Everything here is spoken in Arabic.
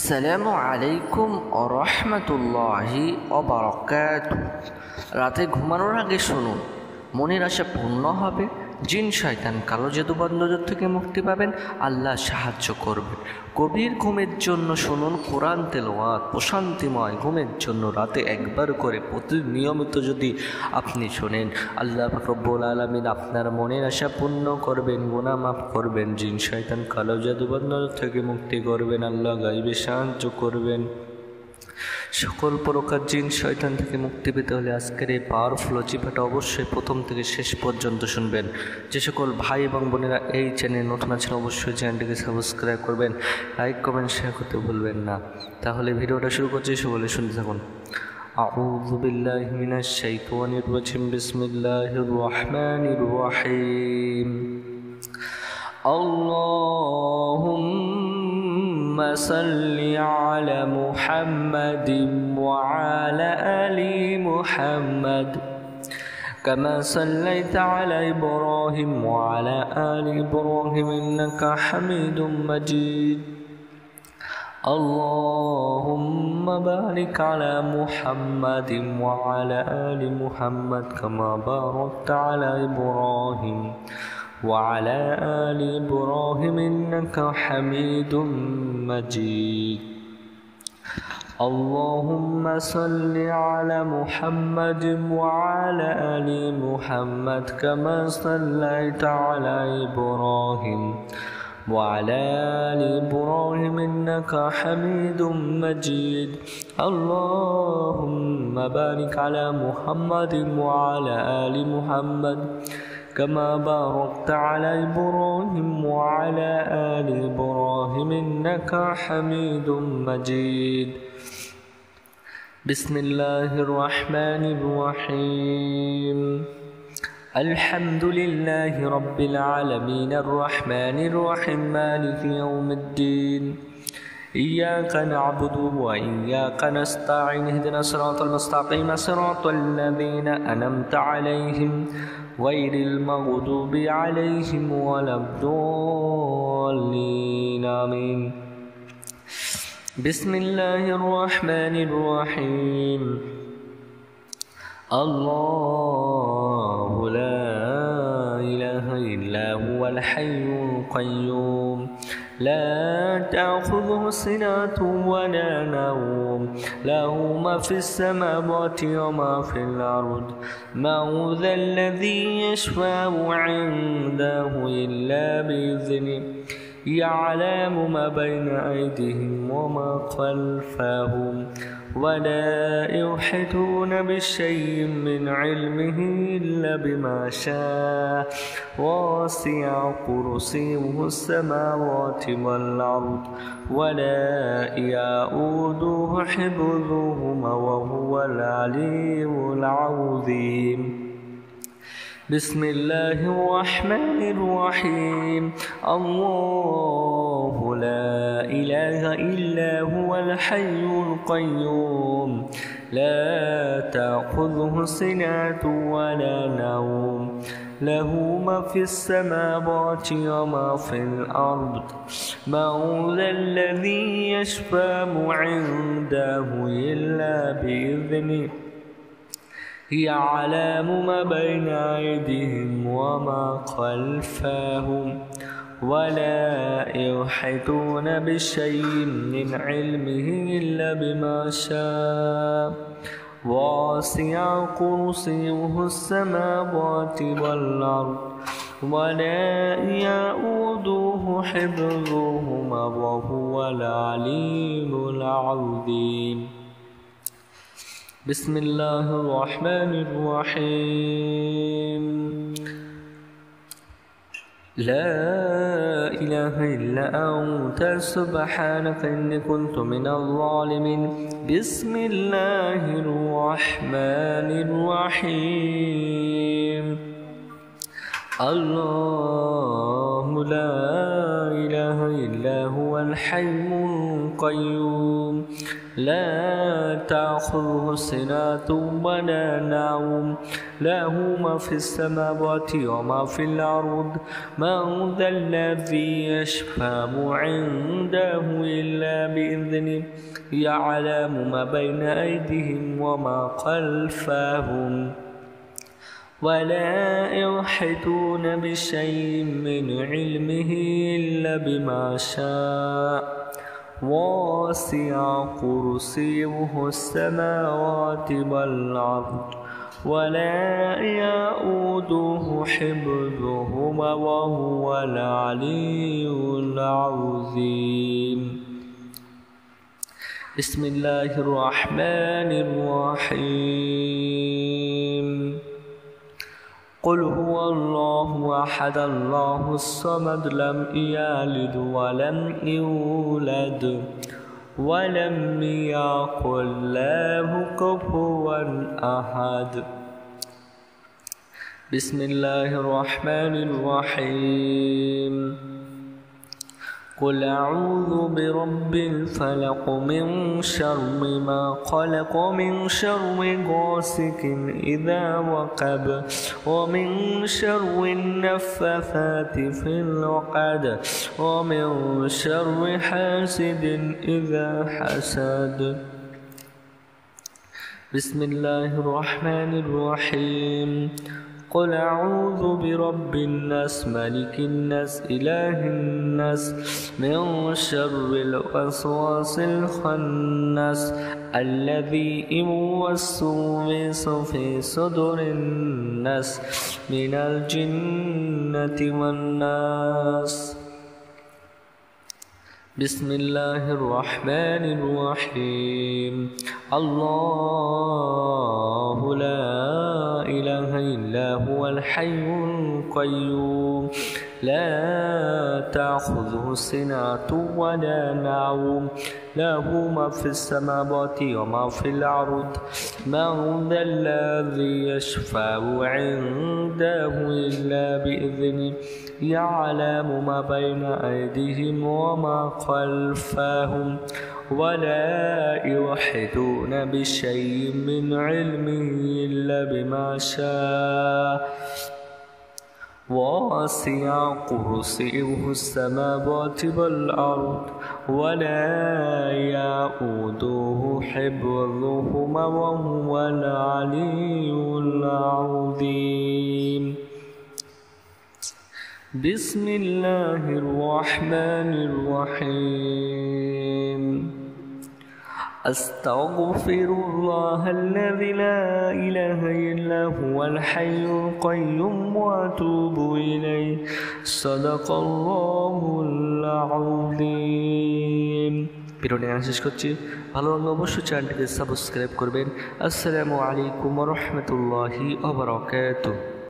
আসসালামু আলাইকুম ওরহমতুল্লাহি ওবারাকাতুহু। রাতে ঘুমানোর আগে শুনুন, মনের আশা পূর্ণ হবে, জিন শয়তান কালো জাদু বন্ধজর থেকে মুক্তি পাবেন, আল্লাহ সাহায্য করবেন। গভীর ঘুমের জন্য শুনুন কোরআন তেলাওয়াত। প্রশান্তিময় ঘুমের জন্য রাতে একবার করে নিয়মিত যদি আপনি শোনেন, আল্লাহ রব্বুল আলামিন আপনার মনের আশা পূর্ণ করবেন, গুনাহ মাফ করবেন, জিন শয়তান কালো জাদু বন্ধজর থেকে মুক্তি করবেন, আল্লাহ গাইবে সাহায্য করবেন। সকল প্রকার জিন শয়তান থেকে মুক্তি পেতে হলে আজকের এই পাওয়ারফুল ওজিফাটা অবশ্যই প্রথম থেকে শেষ পর্যন্ত শুনবেন। যে সকল ভাই এবং বোনেরা এই চ্যানেল নতুন আছেন অবশ্যই চ্যানেলটিকে সাবস্ক্রাইব করবেন, লাইক কমেন্ট শেয়ার করতে ভুলবেন না। তাহলে ভিডিওটা শুরু করছি, সকলে শুনতে থাকুন। আউযু বিল্লাহি মিনাশ শাইতানির রাজিম। বিসমিল্লাহির রহমানির রহিম। اللهم صل على محمد وعلى آل محمد كما صليت على إبراهيم وعلى آل إبراهيم إنك حميد مجيد. اللهم بارك على محمد وعلى آل محمد كما باركت على إبراهيم وعلى آل إبراهيم إنك حميد مجيد. اللهم صل على محمد وعلى آل محمد كما صليت على إبراهيم وعلى آل إبراهيم إنك حميد مجيد. اللهم بارك على محمد وعلى آل محمد كما باركت على إبراهيم وعلى آل إبراهيم إنك حميد مجيد. بسم الله الرحمن الرحيم. الحمد لله رب العالمين الرحمن الرحيم مالك يوم الدين. إياك نعبد وإياك نستعين اهدنا الصراط المستقيم صراط الذين أنعمت عليهم غير المغضوب عليهم ولا الضالين آمين. بسم الله الرحمن الرحيم. الله لا إله إلا هو الحي القيوم لا تأخذه سنة ولا نوم له ما في السماوات وما في الأرض. من ذا الذي يشفع عنده إلا بإذنه يعلم ما بين أيديهم وما خلفهم ولا يحيطون بشيء من علمه إلا بما شاء وسع كرسيه السماوات والأرض ولا يؤوده حفظهما وهو العلي العظيم. بسم الله الرحمن الرحيم. الله لا إله إلا هو الحي القيوم لا تأخذه سنة ولا نوم له ما في السماوات وما في الأرض. من ذا الذي يشفع عنده إلا بإذنه يعلم ما بين أيديهم وما خلفهم ولا يحيطون بشيء من علمه إلا بما شاء وسع كرسيه السماوات والأرض ولا يؤوده حفظهما وهو العلي العظيم. بسم الله الرحمن الرحيم. لا إله إلا أنت سبحانك إني كنت من الظالمين. بسم الله الرحمن الرحيم. الله لا إله إلا هو الحي القيوم لا تأخذه سنة ولا نوم له ما في السماوات وما في الأرض من ذا الذي يشفع عنده إلا بإذنه يعلم ما بين أيديهم وما خلفهم ولا يحيطون بشيء من علمه إلا بما شاء وسع كرسيه السماوات والأرض ولا يؤوده حفظهما وهو العلي العظيم بسم الله الرحمن الرحيم قل هو الله أحد الله الصمد لم يلد ولم يولد ولم يكن له كفوا أحد بسم الله الرحمن الرحيم قل أعوذ برب الفلق من شر ما خلق من شر غاسق إذا وقب ومن شر النفاثات في العقد ومن شر حاسد إذا حسد بسم الله الرحمن الرحيم قل أعوذ برب الناس ملك الناس إله الناس من شر الوسواس الخناس الذي يوسوس في صدور الناس من الجنة والناس بسم الله الرحمن الرحيم الله لا إله إلا هو الحي القيوم لا تأخذه سنة ولا نوم له ما في السماوات وما في الأرض من ذا الذي يشفع عنده إلا بإذنه يعلم ما بين أيديهم وما خلفهم ولا يحيطون بشيء من علمه إلا بما شاء وسع كرسيه السماوات والأرض ولا يؤوده حفظهما وهو العلي العظيم بسم الله الرحمن الرحيم أستغفر الله الذي لا إله إلا هو الحي القيوم وأتوب إليه صدق الله العظيم ভিডিওটি এখানে শেষ করছি। ভালো লাগলে অবশ্যই চ্যানেলটিকে সাবস্ক্রাইব করবেন। আসসালামু আলাইকুম ওয়া রাহমাতুল্লাহি ওয়া বারাকাতুহু।